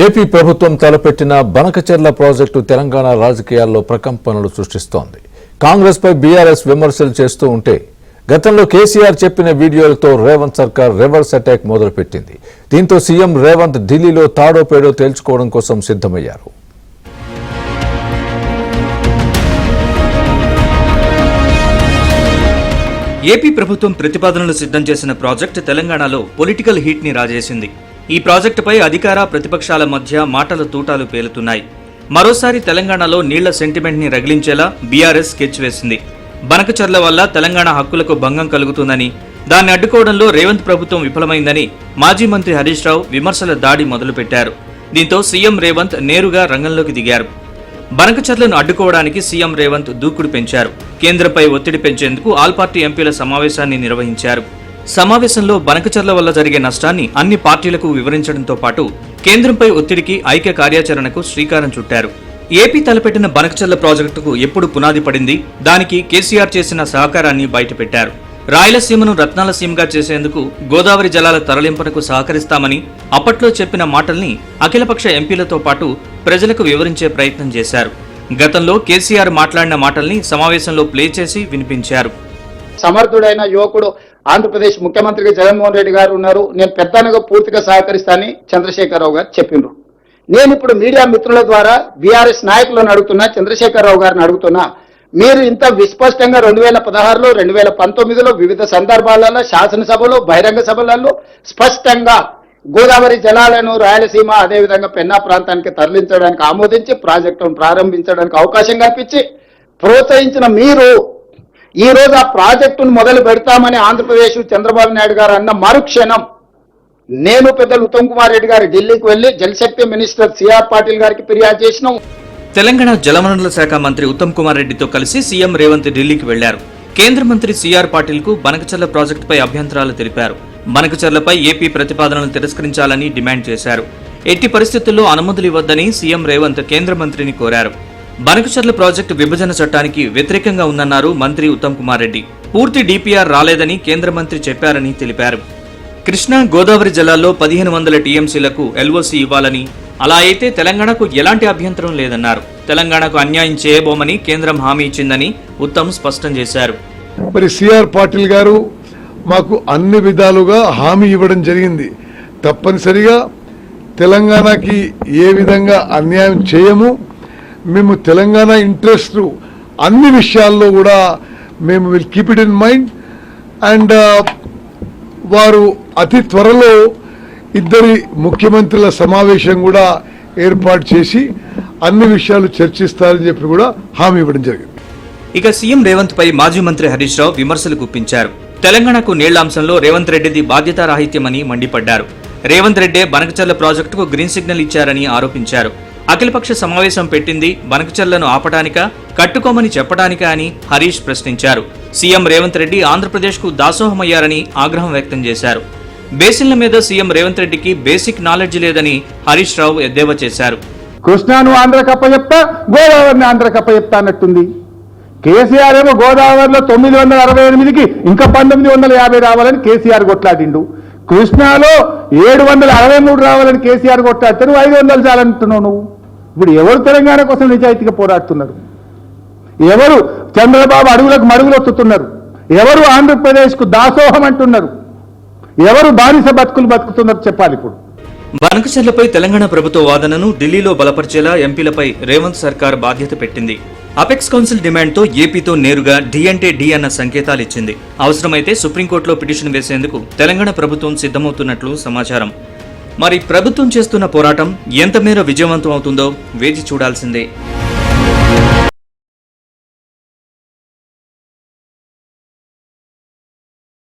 AP ప్రభుత్వం తలపెట్టిన Banakacherla project Telangana రాజకీయాల్లో ప్రకంపనలు సృష్టిస్తోంది. కాంగ్రెస్ పై బీఆర్ఎస్ విమర్శలు చేస్తూ ఉంటే గతంలో కేసీఆర్ చెప్పిన వీడియోలతో రేవంత్ సర్కార్ రివర్స్ అటాక్ మొదలుపెట్టింది. దీంతో సీఎం రేవంత్ ఢిల్లీలో తాడో పేడో తేల్చుకోవడం కోసం సిద్ధమయ్యారు. ఏపీ ప్రభుత్వం ప్రతిపాదనలు సిద్ధం చేసిన ప్రాజెక్టు తెలంగాణలో పొలిటికల్ హీట్ ని రాజేసింది. ఈ ప్రాజెక్టుపై అధికార ప్రతిపక్షాల మధ్య మాటల తూటాలు పేలుతున్నాయి. మరోసారి తెలంగాణలో నీళ్ల సెంటిమెంట్ ని రగిలించేలా బీఆర్ఎస్ స్కెచ్ వేసింది. బనకచెర్ల వల్ల తెలంగాణ హక్కులకు భంగం కలుగుతుందని, దాన్ని అడ్డుకోవడంలో రేవంత్ ప్రభుత్వం విఫలమైందని మాజీ మంత్రి హరీష్ రావు విమర్శల దాడి మొదలుపెట్టారు. దీంతో సీఎం రేవంత్ నేరుగా రంగంలోకి దిగారు. బనకచెర్లను అడ్డుకోవడానికి సీఎం రేవంత్ దూకుడు పెంచారు. కేంద్రంపై ఒత్తిడి పెంచేందుకు ఆల్ పార్టీ ఎంపీల సమావేశాన్ని నిర్వహించారు. సమావేశంలో బనకచెర్ల వల్ల జరిగే నష్టాన్ని అన్ని పార్టీలకు వివరించడంతో పాటు కేంద్రంపై ఒత్తిడికి ఐక్య కార్యాచరణకు శ్రీకారం చుట్టారు. ఏపీ తలపెట్టిన బనకచెర్ల ప్రాజెక్టుకు ఎప్పుడు పునాది పడింది, దానికి కేసీఆర్ చేసిన సహకారాన్ని బయటపెట్టారు. రాయలసీమను రత్నాల సీమగా చేసేందుకు గోదావరి జలాల తరలింపునకు సహకరిస్తామని అప్పట్లో చెప్పిన మాటల్ని అఖిలపక్ష ఎంపీలతో పాటు ప్రజలకు వివరించే ప్రయత్నం చేశారు. గతంలో కేసీఆర్ మాట్లాడిన మాటల్ని సమావేశంలో ప్లే చేసి వినిపించారు. సమర్థుడైన యువకుడు ఆంధ్రప్రదేశ్ ముఖ్యమంత్రిగా జగన్మోహన్ రెడ్డి గారు ఉన్నారు. నేను పెద్దనగా పూర్తిగా సహకరిస్తానని చంద్రశేఖరరావు గారు చెప్పిండ్రు. నేను ఇప్పుడు మీడియా మిత్రుల ద్వారా బీఆర్ఎస్ నాయకులను అడుగుతున్నా, చంద్రశేఖరరావు గారిని అడుగుతున్నా, మీరు ఇంత విస్పష్టంగా 2016లో 2019లో వివిధ సందర్భాలలో శాసనసభలో బహిరంగ సభలలో స్పష్టంగా గోదావరి జలాలను రాయలసీమ అదేవిధంగా పెన్నా ప్రాంతానికి తరలించడానికి ఆమోదించి ప్రాజెక్టును ప్రారంభించడానికి అవకాశం కల్పించి ప్రోత్సహించిన మీరు ఈ రోజు ఆ ప్రాజెక్టును మొదలు పెడతామని ఆంధ్రప్రదేశ్ చంద్రబాబు నాయుడు గారు అన్న మరుక్షణం నేను పెద్దలు ఉత్తమ్ కుమార్ రెడ్డి గారు ఢిల్లీకి వెళ్లి జలశక్తి మినిస్టర్ సిఆర్ పాటిల్ గారికి ఫిర్యాదు చేసినాం. తెలంగాణ జలవనరుల శాఖ మంత్రి ఉత్తమ్ కుమార్ రెడ్డితో కలిసి సీఎం రేవంత్ ఢిల్లీకి వెళ్లారు. కేంద్ర మంత్రి సిఆర్ పాటిల్ కు బనకచెర్ల ప్రాజెక్టుపై అభ్యంతరాలు తెలిపారు. బనకచెర్లపై ఏపీ ప్రతిపాదనలు తిరస్కరించాలని డిమాండ్ చేశారు. ఎట్టి పరిస్థితుల్లో అనుమతులు ఇవ్వద్దని సీఎం రేవంత్ కేంద్ర మంత్రిని కోరారు. బనకచెర్ల ప్రాజెక్టు విభజన చట్టానికి వ్యతిరేకంగా ఉందన్నారు మంత్రి ఉత్తమ్ కుమార్ రెడ్డి. పూర్తి డీపీఆర్ రాలేదని కేంద్ర మంత్రి చెప్పారని తెలిపారు. కృష్ణా గోదావరి జలాల్లో 1500 టీఎంసీలకు ఎల్ఓసీ ఇవ్వాలని, అలా అయితే తెలంగాణకు ఎలాంటి అభ్యంతరం లేదన్నారు. తెలంగాణకు అన్యాయం చేయబోమని కేంద్రం హామీ ఇచ్చిందని ఉత్తమ్ స్పష్టం చేశారు. మరి సిఆర్ పాటిల్ గారు మాకు అన్ని విధాలుగా హామీ ఇవ్వడం జరిగింది. తప్పనిసరిగా తెలంగాణకి ఏ విధంగా అన్యాయం చేయము, మేము తెలంగాణ ఇంట్రెస్ట్ అన్ని విషయాల్లో కూడా మేము will keep it in mind. And వారు అతి త్వరలో ఇద్దరి ముఖ్యమంత్రుల సమావేశం కూడా ఏర్పాటు చేసి అన్ని విషయాలు చర్చిస్తారని చెప్పి కూడా హామీ ఇవ్వడం జరిగింది. ఇక సీఎం రేవంత్ పై మాజీ మంత్రి హరీష్ రావు విమర్శలు గుప్పించారు. తెలంగాణకు నీళ్ల అంశంలో రేవంత్ రెడ్డిది బాధ్యతారాహిత్యమని మండిపడ్డారు. రేవంత్ రెడ్డే బనకచెర్ల ప్రాజెక్టుకు గ్రీన్ సిగ్నల్ ఇచ్చారని ఆరోపించారు. అఖిలపక్ష సమావేశం పెట్టింది బనకచెర్లను ఆపటానికా, కట్టుకోమని చెప్పడానికా అని హరీష్ ప్రశ్నించారు. సీఎం రేవంత్ రెడ్డి ఆంధ్రప్రదేశ్కు దాసోహమయ్యారని ఆగ్రహం వ్యక్తం చేశారు. బేసిన్ల మీద సీఎం రేవంత్ రెడ్డికి బేసిక్ నాలెడ్జ్ లేదని హరీష్ రావు ఎద్దేవా చేశారు. కృష్ణాను ఆంధ్రకప్ప చెప్తా, గోదావరిని ఆంధ్రకప్ప చెప్తా అన్నట్టుంది. కేసీఆర్ ఏమో గోదావరిలో 968కి ఇంకా 1950 రావాలని కేసీఆర్ కొట్లాడిండు. కృష్ణాలో 763 రావాలని కేసీఆర్ కొట్లాడితే నువ్వు 500 చాలంటున్నావు. నువ్వు ఇప్పుడు ఎవరు తెలంగాణ కోసం నిజాయితీగా పోరాడుతున్నారు? ఎవరు చంద్రబాబు అడుగులకు మడుగులు వస్తున్నారు? ఎవరు ఆంధ్రప్రదేశ్కు దాసోహం అంటున్నారు? ఎవరు బానిస బతుకులు బతుకుతున్నారు చెప్పాలి. ఇప్పుడు బనకచెర్లపై తెలంగాణ ప్రభుత్వ వాదనను ఢిల్లీలో బలపరిచేలా ఎంపీలపై రేవంత్ సర్కార్ బాధ్యత పెట్టింది. అపెక్స్ కౌన్సిల్ డిమాండ్తో ఏపీతో నేరుగా డి అంటే డి అన్న సంకేతాలిచ్చింది. అవసరమైతే సుప్రీంకోర్టులో పిటిషన్ వేసేందుకు తెలంగాణ ప్రభుత్వం సిద్ధమవుతున్నట్లు సమాచారం. మరి ప్రభుత్వం చేస్తున్న పోరాటం ఎంత మేర విజయవంతం అవుతుందో వేచి చూడాల్సిందే.